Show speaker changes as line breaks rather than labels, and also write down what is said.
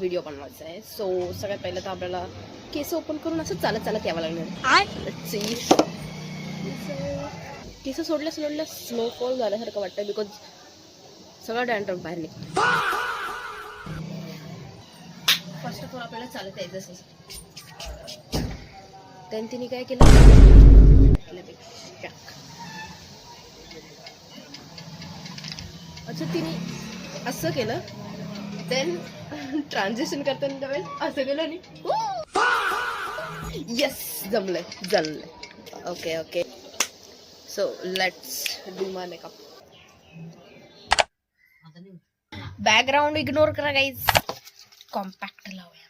Video बनवायचा आहे. So सगळ्यात पहिलं तर आपल्याला केस ओपन करून असं चालत चालत यावं लागणार. केस सोडल्या स्नोफॉल झाल्यासारखं वाटतं बिकॉज सगळं डॅन्ड्रफ बाहेर निघतो. फर्स्ट ऑफ ऑल आपल्याला चालत यायचं असेल. त्याने तिने काय केलं, अच्छा तिने असं केलं, देन ट्रान्झिशन करताना त्यावेळेस असं केलं आणि येस जमलंय. Okay so let's do my makeup. Background ignore करा गाईज. कॉम्पॅक्ट लावूया.